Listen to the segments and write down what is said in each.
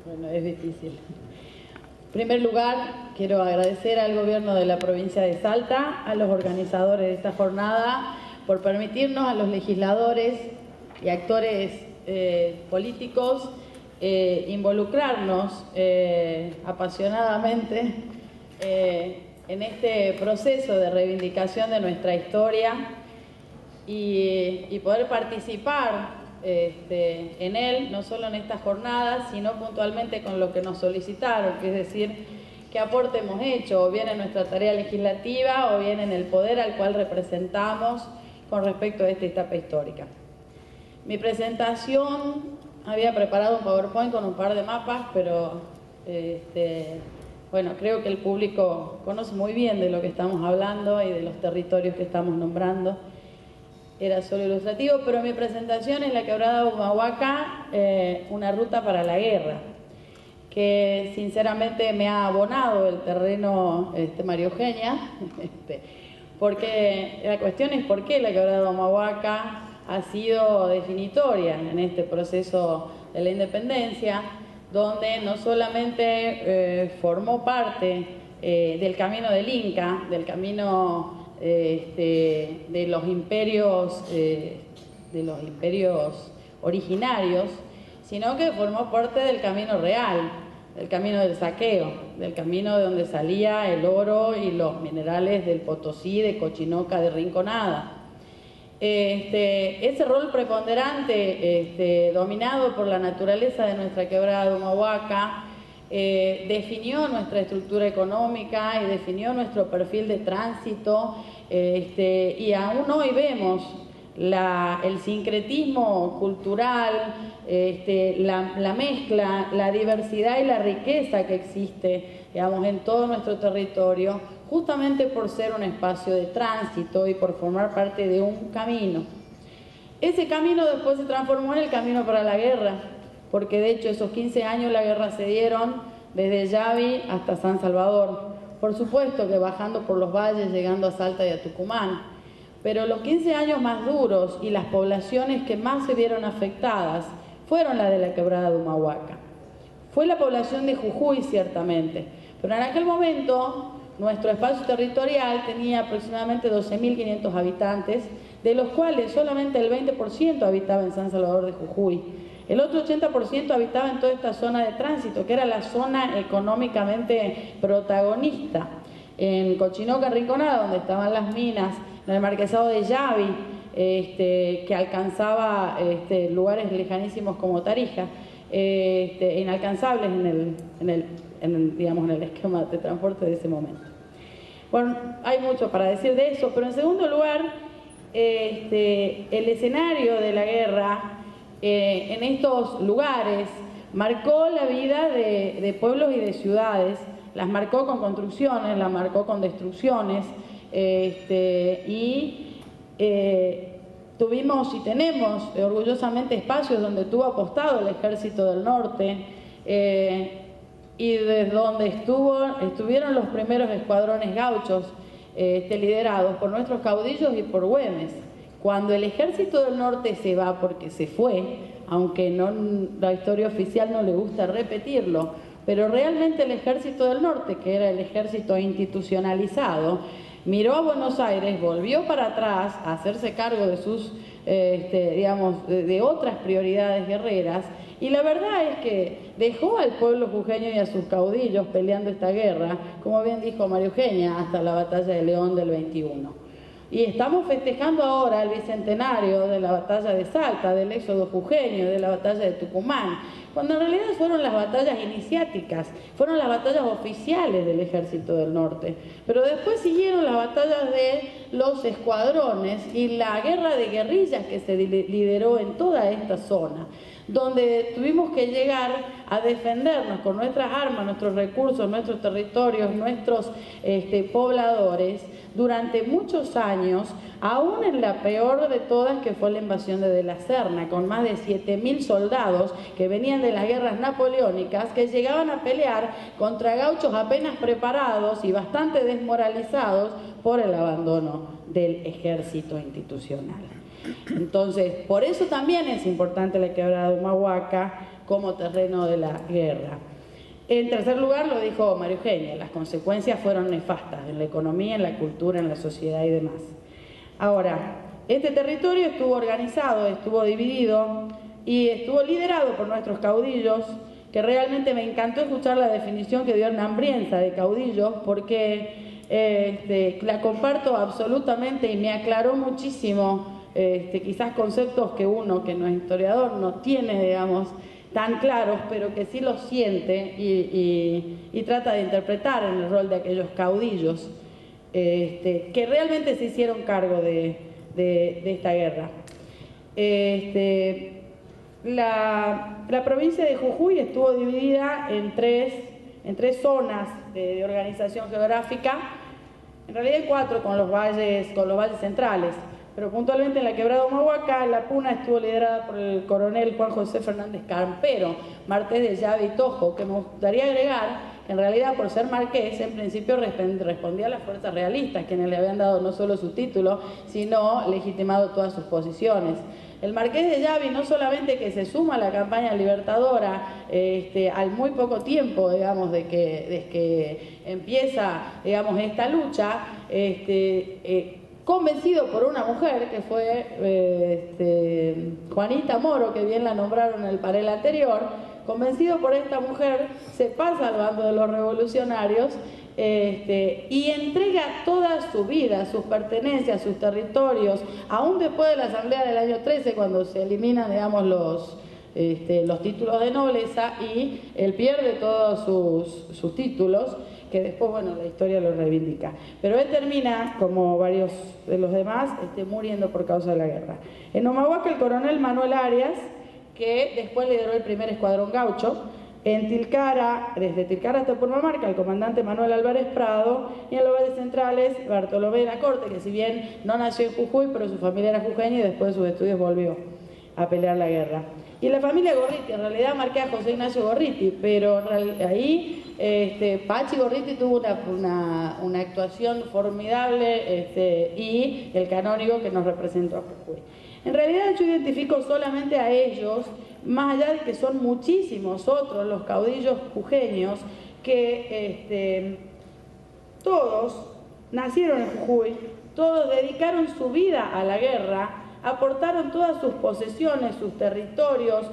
Bueno, es difícil. En primer lugar, quiero agradecer al gobierno de la provincia de Salta, a los organizadores de esta jornada, por permitirnos a los legisladores y actores políticos involucrarnos apasionadamente en este proceso de reivindicación de nuestra historia y poder participar en él, no solo en estas jornadas, sino puntualmente con lo que nos solicitaron, que es decir, qué aporte hemos hecho, o bien en nuestra tarea legislativa, o bien en el poder al cual representamos con respecto a esta etapa histórica. Mi presentación, había preparado un PowerPoint con un par de mapas, pero bueno, creo que el público conoce muy bien de lo que estamos hablando y de los territorios que estamos nombrando. Era solo ilustrativo, pero mi presentación es la Quebrada Humahuaca, una ruta para la guerra, que sinceramente me ha abonado el terreno María Eugenia, porque la cuestión es por qué la Quebrada Humahuaca ha sido definitoria en este proceso de la independencia, donde no solamente formó parte del camino del Inca, del camino de los imperios originarios, sino que formó parte del camino real, del camino del saqueo, del camino de donde salía el oro y los minerales del Potosí, de Cochinoca, de Rinconada. Ese rol preponderante, dominado por la naturaleza de nuestra quebrada de Humahuaca, definió nuestra estructura económica y definió nuestro perfil de tránsito, y aún hoy vemos el sincretismo cultural, la mezcla, la diversidad y la riqueza que existe, digamos, en todo nuestro territorio, justamente por ser un espacio de tránsito y por formar parte de un camino. Ese camino después se transformó en el camino para la guerra, porque de hecho esos 15 años la guerra se dieron desde Yavi hasta San Salvador. Por supuesto que bajando por los valles, llegando a Salta y a Tucumán. Pero los 15 años más duros y las poblaciones que más se vieron afectadas fueron las de la Quebrada de Humahuaca. Fue la población de Jujuy, ciertamente, pero en aquel momento nuestro espacio territorial tenía aproximadamente 12.500 habitantes, de los cuales solamente el 20% habitaba en San Salvador de Jujuy. El otro 80% habitaba en toda esta zona de tránsito, que era la zona económicamente protagonista. En Cochinoca, Rinconada, donde estaban las minas, en el marquesado de Yavi, que alcanzaba lugares lejanísimos como Tarija, inalcanzables digamos, en el esquema de transporte de ese momento. Bueno, hay mucho para decir de eso, pero en segundo lugar, el escenario de la guerra en estos lugares marcó la vida de pueblos y de ciudades, las marcó con construcciones, las marcó con destrucciones, tuvimos y tenemos orgullosamente espacios donde tuvo apostado el Ejército del Norte, y desde donde estuvieron los primeros escuadrones gauchos, liderados por nuestros caudillos y por Güemes. Cuando el Ejército del Norte se va, porque se fue, aunque la historia oficial no le gusta repetirlo, pero realmente el Ejército del Norte, que era el ejército institucionalizado, miró a Buenos Aires, volvió para atrás a hacerse cargo de sus, digamos, de otras prioridades guerreras, y la verdad es que dejó al pueblo jujeño y a sus caudillos peleando esta guerra, como bien dijo María Eugenia, hasta la batalla de León del 21. Y estamos festejando ahora el bicentenario de la batalla de Salta, del éxodo jujeño, de la batalla de Tucumán, cuando en realidad fueron las batallas iniciáticas, fueron las batallas oficiales del Ejército del Norte. Pero después siguieron las batallas de los escuadrones y la guerra de guerrillas que se lideró en toda esta zona, donde tuvimos que llegar a defendernos con nuestras armas, nuestros recursos, nuestros territorios, nuestros pobladores, durante muchos años, aún en la peor de todas, que fue la invasión de la Serna, con más de 7.000 soldados que venían de las guerras napoleónicas, que llegaban a pelear contra gauchos apenas preparados y bastante desmoralizados por el abandono del ejército institucional. Entonces, por eso también es importante la Quebrada de Humahuaca como terreno de la guerra. En tercer lugar, lo dijo María Eugenia, las consecuencias fueron nefastas en la economía, en la cultura, en la sociedad y demás. Ahora, este territorio estuvo organizado, estuvo dividido y estuvo liderado por nuestros caudillos, que realmente me encantó escuchar la definición que dio Hernán Brienza de caudillos, porque la comparto absolutamente y me aclaró muchísimo quizás conceptos que uno, que no es historiador, no tiene, digamos, tan claros, pero que sí los siente y trata de interpretar en el rol de aquellos caudillos que realmente se hicieron cargo de esta guerra. La provincia de Jujuy estuvo dividida en tres zonas de organización geográfica, en realidad en 4 con los valles centrales, pero puntualmente en la Quebrada Humahuaca, la Puna estuvo liderada por el coronel Juan José Fernández Campero, marqués de Llave y Tojo, que me gustaría agregar que en realidad por ser marqués en principio respondía a las fuerzas realistas, quienes le habían dado no solo su título, sino legitimado todas sus posiciones. El marqués de Llave no solamente que se suma a la campaña libertadora al muy poco tiempo, digamos, de que empieza, digamos, esta lucha, convencido por una mujer que fue Juanita Moro, que bien la nombraron en el panel anterior. Convencido por esta mujer, se pasa al bando de los revolucionarios y entrega toda su vida, sus pertenencias, sus territorios, aún después de la asamblea del año 13, cuando se eliminan, digamos, los títulos de nobleza, y él pierde todos sus títulos, que después, bueno, la historia lo reivindica. Pero él termina, como varios de los demás, muriendo por causa de la guerra. En Humahuaca, el coronel Manuel Arias, que después lideró el primer escuadrón gaucho. En Tilcara, desde Tilcara hasta Purmamarca, el comandante Manuel Álvarez Prado, y en los valles centrales, Bartolomé de la Corte, que si bien no nació en Jujuy, pero su familia era jujeña y después de sus estudios volvió a pelear la guerra. Y la familia Gorriti, en realidad marqué a José Ignacio Gorriti, pero ahí Pachi Gorriti tuvo una actuación formidable y el canónigo que nos representó a Jujuy. En realidad yo identifico solamente a ellos, más allá de que son muchísimos otros los caudillos jujeños que todos nacieron en Jujuy, todos dedicaron su vida a la guerra, aportaron todas sus posesiones, sus territorios,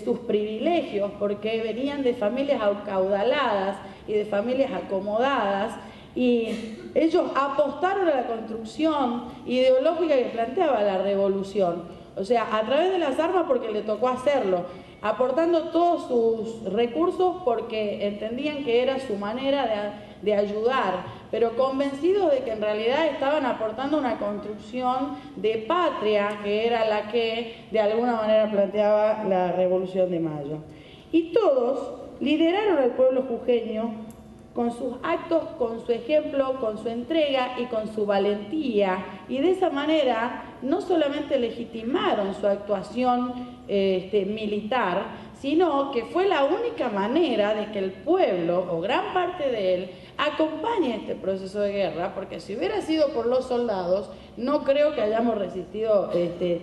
sus privilegios, porque venían de familias acaudaladas y de familias acomodadas, y ellos apostaron a la construcción ideológica que planteaba la revolución, o sea, a través de las armas porque le tocó hacerlo, aportando todos sus recursos porque entendían que era su manera de ayudar, pero convencidos de que en realidad estaban aportando una construcción de patria que era la que de alguna manera planteaba la Revolución de Mayo. Y todos lideraron al pueblo jujeño con sus actos, con su ejemplo, con su entrega y con su valentía, y de esa manera no solamente legitimaron su actuación militar, sino que fue la única manera de que el pueblo, o gran parte de él, acompañe este proceso de guerra, porque si hubiera sido por los soldados, no creo que hayamos resistido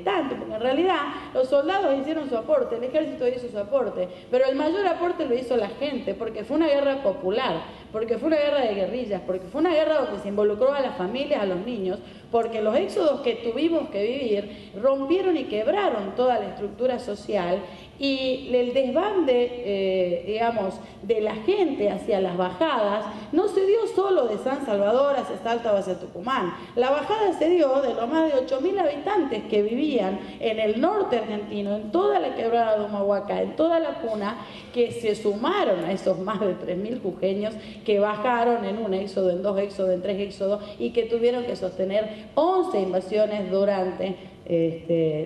tanto, porque en realidad los soldados hicieron su aporte, el ejército hizo su aporte, pero el mayor aporte lo hizo la gente, porque fue una guerra popular, porque fue una guerra de guerrillas, porque fue una guerra donde se involucró a las familias, a los niños, porque los éxodos que tuvimos que vivir rompieron y quebraron toda la estructura social, y el desbande, digamos, de la gente hacia las bajadas no se dio solo de San Salvador hacia Salta o hacia Tucumán. La bajada se dio de los más de 8.000 habitantes que vivían en el norte argentino, en toda la Quebrada de Humahuaca, en toda la Puna, que se sumaron a esos más de 3.000 jujeños que bajaron en un éxodo, en 2 éxodos, en 3 éxodos, y que tuvieron que sostener 11 invasiones durante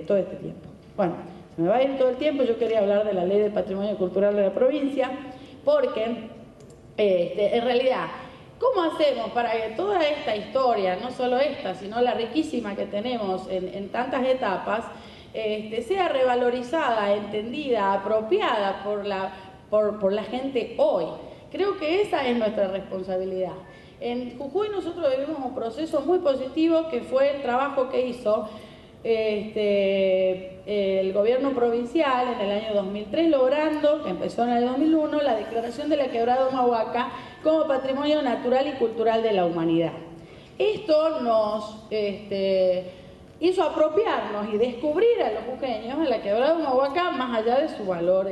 todo este tiempo. Bueno, se me va a ir todo el tiempo. Yo quería hablar de la Ley de Patrimonio Cultural de la provincia, porque en realidad, ¿cómo hacemos para que toda esta historia, no solo esta, sino la riquísima que tenemos en tantas etapas, sea revalorizada, entendida, apropiada por la gente hoy? Creo que esa es nuestra responsabilidad. En Jujuy nosotros vivimos un proceso muy positivo que fue el trabajo que hizo el gobierno provincial en el año 2003 logrando, que empezó en el 2001, la declaración de la Quebrada Humahuaca como Patrimonio Natural y Cultural de la Humanidad. Esto nos hizo apropiarnos y descubrir a los jujeños en la Quebrada Humahuaca más allá de su valor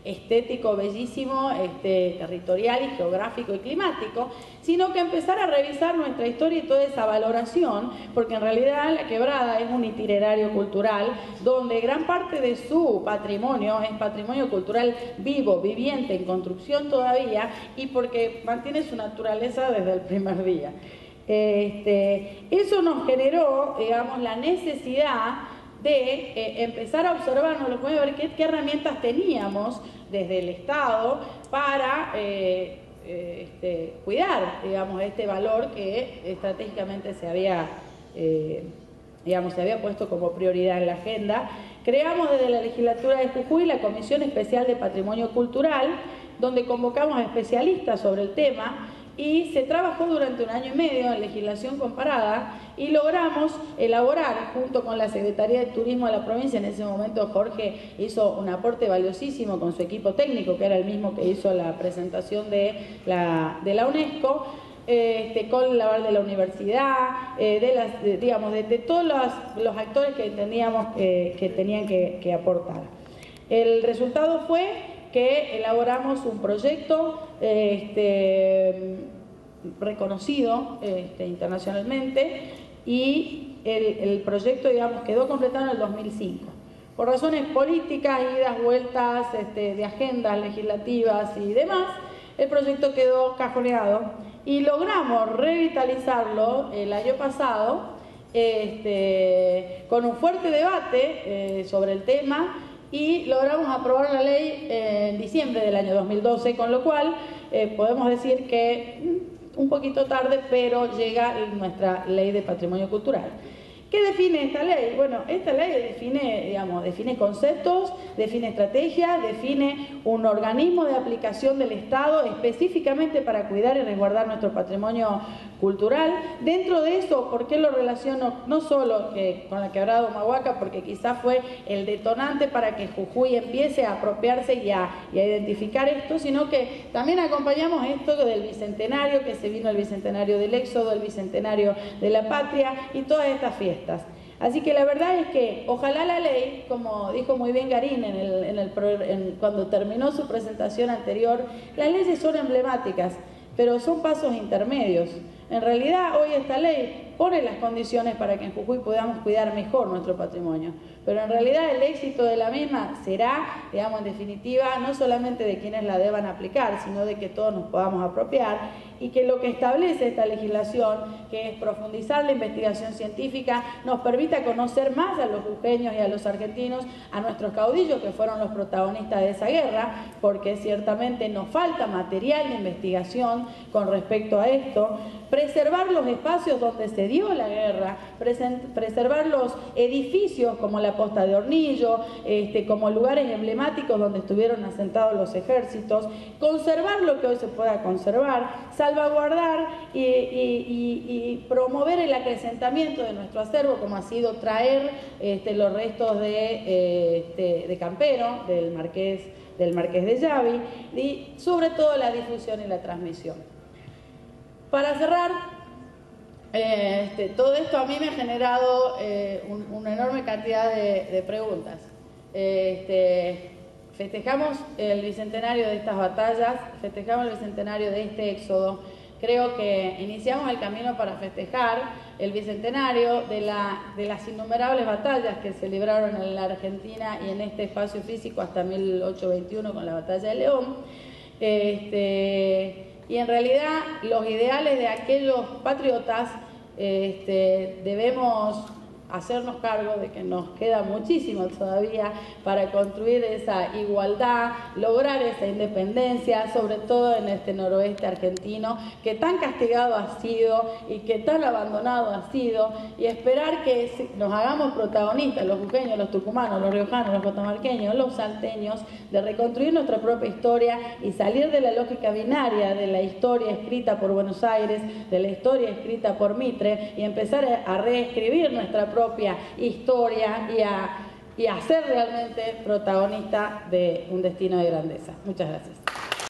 estético, bellísimo, territorial y geográfico y climático, sino que empezar a revisar nuestra historia y toda esa valoración, porque en realidad la Quebrada es un itinerario cultural donde gran parte de su patrimonio es patrimonio cultural vivo, viviente, en construcción todavía, y porque mantiene su naturaleza desde el primer día. Eso nos generó, digamos, la necesidad de empezar a observarnos, lo podemos ver qué herramientas teníamos desde el Estado para cuidar, digamos, este valor que estratégicamente se había puesto como prioridad en la agenda. Creamos desde la legislatura de Jujuy la Comisión Especial de Patrimonio Cultural, donde convocamos a especialistas sobre el tema, y se trabajó durante 1 año y medio en legislación comparada y logramos elaborar, junto con la Secretaría de Turismo de la provincia, en ese momento Jorge hizo un aporte valiosísimo con su equipo técnico, que era el mismo que hizo la presentación de la UNESCO, con la aval de la universidad, de todos los actores que entendíamos que tenían que aportar. El resultado fue que elaboramos un proyecto reconocido internacionalmente, y el proyecto, digamos, quedó completado en el 2005. Por razones políticas, idas, vueltas de agendas legislativas y demás, el proyecto quedó cajoneado y logramos revitalizarlo el año pasado con un fuerte debate sobre el tema, y logramos aprobar la ley en diciembre del año 2012, con lo cual podemos decir que un poquito tarde, pero llega nuestra ley de patrimonio cultural. ¿Qué define esta ley? Bueno, esta ley define conceptos, define estrategias, define un organismo de aplicación del Estado específicamente para cuidar y resguardar nuestro patrimonio cultural. Dentro de eso, ¿por qué lo relaciono no solo con la Quebrada Humahuaca? Porque quizás fue el detonante para que Jujuy empiece a apropiarse y a identificar esto, sino que también acompañamos esto del Bicentenario, que se vino el Bicentenario del Éxodo, el Bicentenario de la Patria y todas estas fiestas. Así que la verdad es que ojalá la ley, como dijo muy bien Garín cuando terminó su presentación anterior, las leyes son emblemáticas, pero son pasos intermedios. En realidad hoy esta ley pone las condiciones para que en Jujuy podamos cuidar mejor nuestro patrimonio, pero en realidad el éxito de la misma será, digamos, en definitiva, no solamente de quienes la deban aplicar, sino de que todos nos podamos apropiar, y que lo que establece esta legislación, que es profundizar la investigación científica, nos permita conocer más a los jujeños y a los argentinos, a nuestros caudillos que fueron los protagonistas de esa guerra, porque ciertamente nos falta material de investigación con respecto a esto, preservar los espacios donde se dio la guerra, preservar los edificios como la Posta de Hornillo, como lugares emblemáticos donde estuvieron asentados los ejércitos, conservar lo que hoy se pueda conservar, salvaguardar y promover el acrecentamiento de nuestro acervo, como ha sido traer los restos de Campero, del Marqués de Llavi, y sobre todo la difusión y la transmisión. Para cerrar, todo esto a mí me ha generado una enorme cantidad de preguntas. Festejamos el bicentenario de estas batallas, festejamos el bicentenario de este éxodo. Creo que iniciamos el camino para festejar el bicentenario de las innumerables batallas que se libraron en la Argentina y en este espacio físico hasta 1821 con la Batalla de León. Y en realidad los ideales de aquellos patriotas debemos hacernos cargo de que nos queda muchísimo todavía para construir esa igualdad, lograr esa independencia, sobre todo en este noroeste argentino, que tan castigado ha sido y que tan abandonado ha sido, y esperar que nos hagamos protagonistas, los jujeños, los tucumanos, los riojanos, los catamarqueños, los salteños, de reconstruir nuestra propia historia y salir de la lógica binaria de la historia escrita por Buenos Aires, de la historia escrita por Mitre, y empezar a reescribir nuestra propia propia historia y a ser realmente protagonista de un destino de grandeza. Muchas gracias.